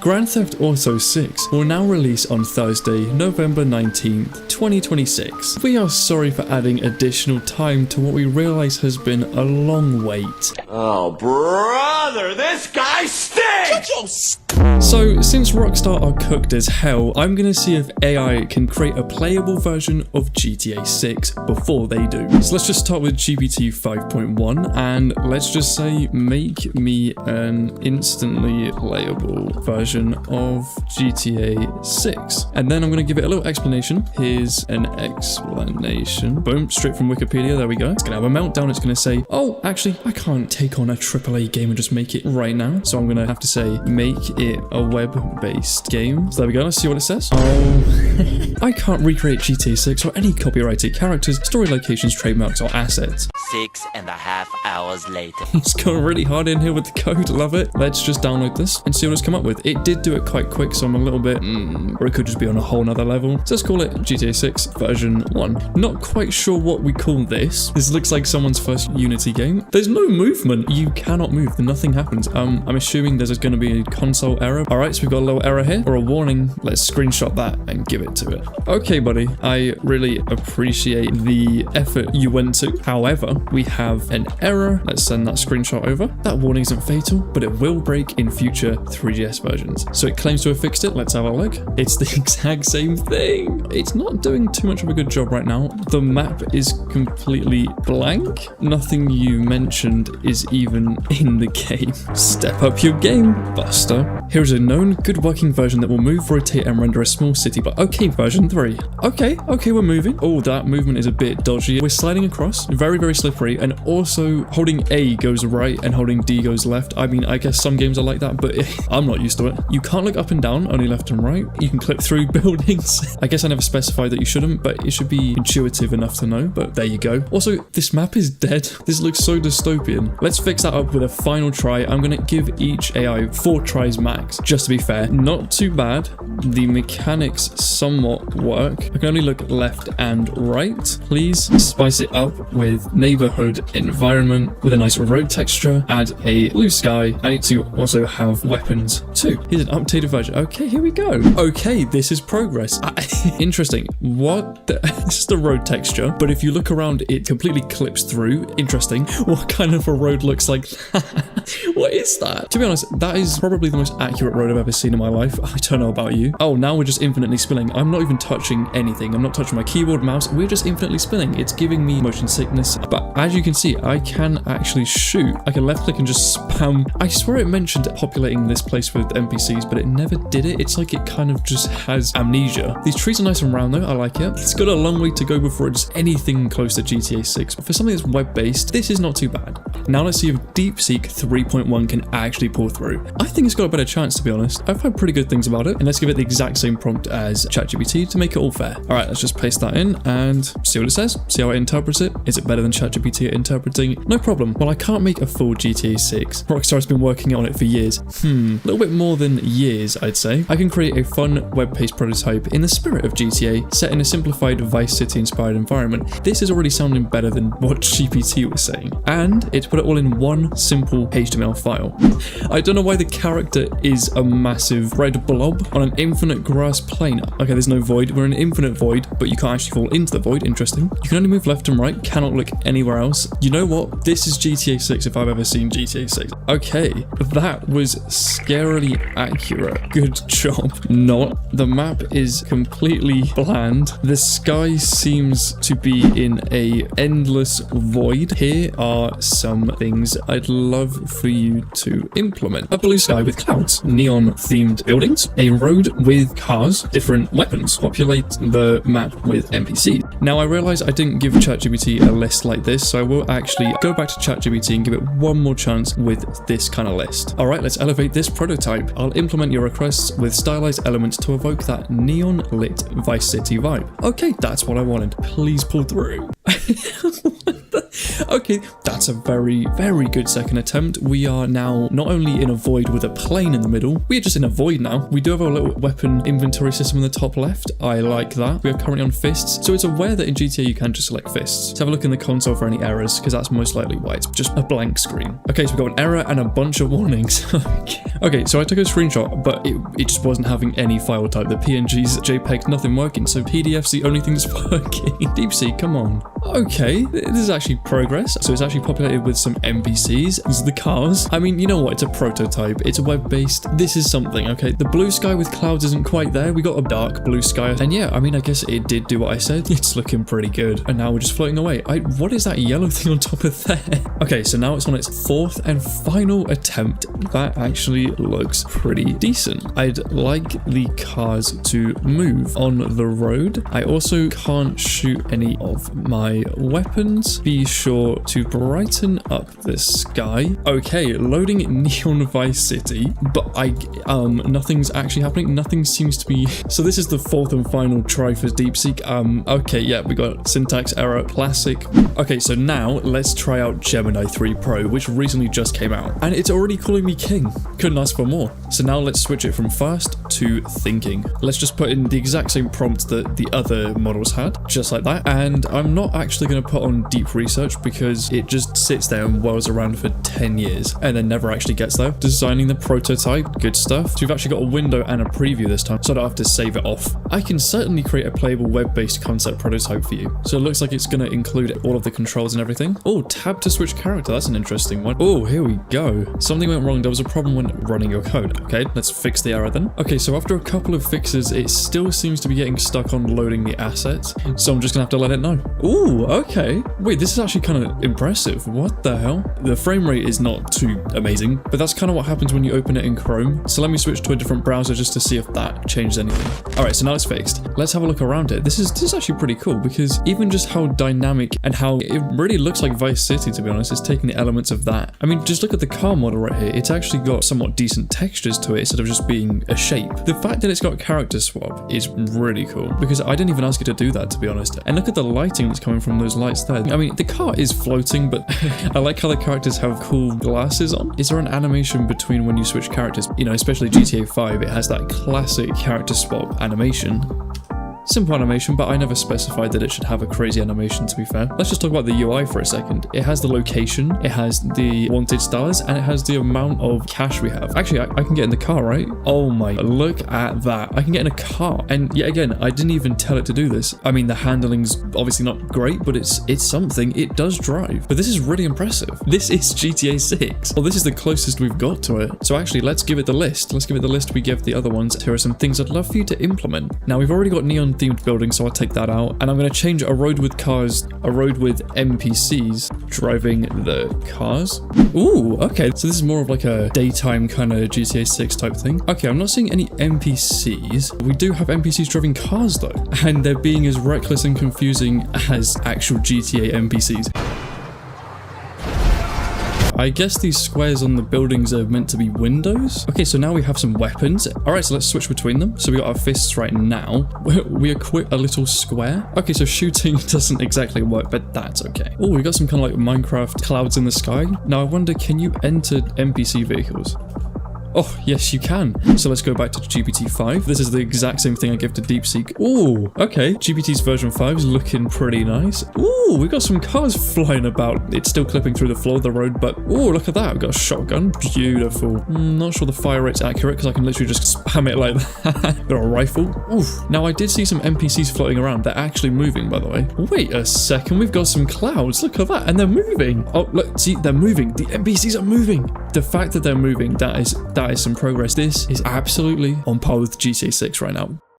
Grand Theft Auto 6 will now release on Thursday, November 19th, 2026. We are sorry for adding additional time to what we realize has been a long wait. Oh, brother, this guy stinks! So, since Rockstar are cooked as hell, I'm gonna see if AI can create a playable version of GTA 6 before they do. So let's just start with GPT 5.1 and let's just say, make me an instantly playable version of GTA 6. And then I'm gonna give it a little explanation. Here's an explanation. Boom, straight from Wikipedia, there we go. It's gonna have a meltdown, it's gonna say, oh, actually, I can't take on a AAA game and just make it right now. So I'm gonna have to say, make it a web-based game. So there we go, let's see what it says. Oh, I can't recreate GTA 6 or any copyrighted characters, story locations, trademarks, or assets. 6.5 hours later. It's going really hard in here with the code, love it. Let's just download this and see what it's come up with. It did do it quite quick, so I'm a little bit, or it could just be on a whole nother level. So let's call it GTA 6 version 1. Not quite sure what we call this. This looks like someone's first Unity game. There's no movement. You cannot move. Nothing happens. I'm assuming there's going to be a console error. All right, so we've got a little error here, or a warning. Let's screenshot that and give it to it. Okay, buddy. I really appreciate the effort you went to. However, we have an error. Let's send that screenshot over. That warning isn't fatal, but it will break in future 3GS versions. So it claims to have fixed it. Let's have a look. It's the exact same thing. It's not doing too much of a good job right now. The map is completely blank. Nothing you mentioned is even in the game. Step up your game, Buster. Here's a known, good working version that will move, rotate, and render a small city, but okay, version 3. Okay, we're moving. Oh, that movement is a bit dodgy. We're sliding across, very, very slippery, and also holding A goes right and holding D goes left. I mean, I guess some games are like that, but I'm not used to it. You can't look up and down, only left and right. You can clip through buildings. I guess I never specified that you shouldn't, but it should be intuitive enough to know, but there you go. Also, this map is dead. This looks so dystopian. Let's fix that up with a final try. I'm gonna give each AI 4 tries max, just to be fair. Not too bad. The mechanics somewhat work. I can only look left and right. Please spice it up with neighborhood environment with a nice road texture. Add a blue sky. I need to also have weapons too. Here's an updated version. Okay, here we go. Okay, this is progress. Interesting. What? This is the road texture, but if you look around, it completely clips through. Interesting. What kind of a road looks like that? What is that? To be honest, that is probably the most accurate road I've ever seen in my life. I don't know about you. Oh, now we're just infinitely spinning. I'm not even touching anything. I'm not touching my keyboard, mouse. We're just infinitely spinning. It's giving me motion sickness. But as you can see, I can actually shoot. I can left click and just spam. I swear it mentioned populating this place with NPCs, but it never did it. It's like it kind of just has amnesia. These trees are nice and round though. I like it. It's got a long way to go before it's anything close to GTA 6. But for something that's web-based, this is not too bad. Now let's see if DeepSeek 3.1 can actually pull through. I think it's got a better chance, to be honest. I've heard pretty good things about it, and let's give it the exact same prompt as ChatGPT to make it all fair. All right, let's just paste that in and see what it says. See how it interprets it. Is it better than ChatGPT at interpreting? No problem. Well, I can't make a full GTA 6. Rockstar has been working on it for years. A little bit more than years, I'd say. I can create a fun web-based prototype in the spirit of GTA, set in a simplified Vice City-inspired environment. This is already sounding better than what GPT was saying, and it's put it all in one simple HTML file. I don't know why the character is a massive red blob on an infinite grass plane. Okay, there's no void. We're in an infinite void, but you can't actually fall into the void. Interesting. You can only move left and right, cannot look anywhere else. You know what? This is GTA 6 if I've ever seen GTA 6. Okay, that was scarily accurate. Good job. Not. The map is completely bland. The sky seems to be in a endless void. Here are some things I'd love for you to implement. A blue sky with clouds, neon themed buildings, a road with cars, different weapons, populate the map with NPCs. Now I realize I didn't give ChatGPT a list like this, so I will actually go back to ChatGPT and give it one more chance with this kind of list. All right, let's elevate this prototype. I'll implement your requests with stylized elements to evoke that neon lit Vice City vibe. Okay, that's what I wanted. Please pull through. What the Okay, that's a very, very good second attempt. We are now not only in a void with a plane in the middle, we are just in a void now. We do have a little weapon inventory system in the top left. I like that. We are currently on fists, so it's aware that in GTA you can just select fists. Let's have a look in the console for any errors, because that's most likely why it's just a blank screen. Okay, so we've got an error and a bunch of warnings. Okay, so I took a screenshot, but it just wasn't having any file type. The PNGs, JPEGs, nothing working, so PDF's the only thing that's working. DeepSeek, come on. Okay, this is actually progress. So it's actually populated with some NPCs. These are the cars. I mean, you know what? It's a prototype. It's a web-based. This is something, okay? The blue sky with clouds isn't quite there. We got a dark blue sky. And yeah, I mean, I guess it did do what I said. It's looking pretty good. And now we're just floating away. What is that yellow thing on top of there? Okay, so now it's on its fourth and final attempt. That actually looks pretty decent. I'd like the cars to move on the road. I also can't shoot any of my weapons. Be sure to brighten up the sky. Okay, loading Neon Vice City, but nothing's actually happening. Nothing seems to be. So this is the fourth and final try for DeepSeek. Okay, yeah, we got syntax error, classic. Okay, so now let's try out Gemini 3 Pro, which recently just came out, and it's already calling me king. Couldn't ask for more. So now let's switch it from fast to thinking. Let's just put in the exact same prompt that the other models had, just like that. And I'm not actually going to put on deep research because it just sits there and whirls around for 10 years and then never actually gets there. Designing the prototype, good stuff. So we've actually got a window and a preview this time, so I don't have to save it off. I can certainly create a playable web-based concept prototype for you. So it looks like it's going to include all of the controls and everything. Oh, tab to switch character. That's an interesting one. Oh, here we go. Something went wrong. There was a problem when running your code. Okay, let's fix the error then. Okay, so after a couple of fixes, it still seems to be getting stuck on loading the assets. So I'm just gonna have to let it know. Ooh, okay. Wait, this is actually kind of impressive. What the hell? The frame rate is not too amazing, but that's kind of what happens when you open it in Chrome. So let me switch to a different browser just to see if that changed anything. All right, so now it's fixed. Let's have a look around it. This is actually pretty cool because even just how dynamic and how it really looks like Vice City, to be honest, it's taking the elements of that. I mean, just look at the car model right here. It's actually got somewhat decent textures to it instead of just being a shape. The fact that it's got character swap is really cool because I didn't even ask it to do that, to be honest. And look at the lighting that's coming from those lights there. I mean, the car is floating, but I like how the characters have cool glasses on. Is there an animation between when you switch characters? You know, especially GTA 5, it has that classic character swap animation. Simple animation, but I never specified that it should have a crazy animation, to be fair. Let's just talk about the UI for a second. It has the location, it has the wanted stars, and it has the amount of cash we have. Actually, I can get in the car, right? Oh my, look at that. I can get in a car. And yet again, I didn't even tell it to do this. I mean, the handling's obviously not great, but it's something. It does drive. But this is really impressive. This is GTA 6. Well, this is the closest we've got to it. So actually, let's give it the list. Let's give it the list we give the other ones. Here are some things I'd love for you to implement. Now, we've already got neon themed building, so I'll take that out, and I'm going to change a road with cars, a road with NPCs driving the cars. Ooh, okay, so this is more of like a daytime kind of GTA 6 type thing. Okay, I'm not seeing any NPCs. We do have NPCs driving cars though, and they're being as reckless and confusing as actual GTA NPCs. I guess these squares on the buildings are meant to be windows. Okay, so now we have some weapons. All right, so let's switch between them. So we got our fists right now. We equip a little square. Okay, so shooting doesn't exactly work, but that's okay. Oh, we got some kind of like Minecraft clouds in the sky. Now I wonder, can you enter NPC vehicles? Oh, yes, you can. So let's go back to GPT-5. This is the exact same thing I give to DeepSeek. Ooh, okay. GPT's version 5 is looking pretty nice. Ooh, we got some cars flying about. It's still clipping through the floor of the road, but ooh, look at that. We've got a shotgun. Beautiful. Not sure the fire rate's accurate because I can literally just spam it like that. Got a rifle. Oof. Now, I did see some NPCs floating around. They're actually moving, by the way. Wait a second. We've got some clouds. Look at that. And they're moving. Oh, look. See, they're moving. The NPCs are moving. The fact that they're moving, that is some progress. This is absolutely on par with GTA 6 right now.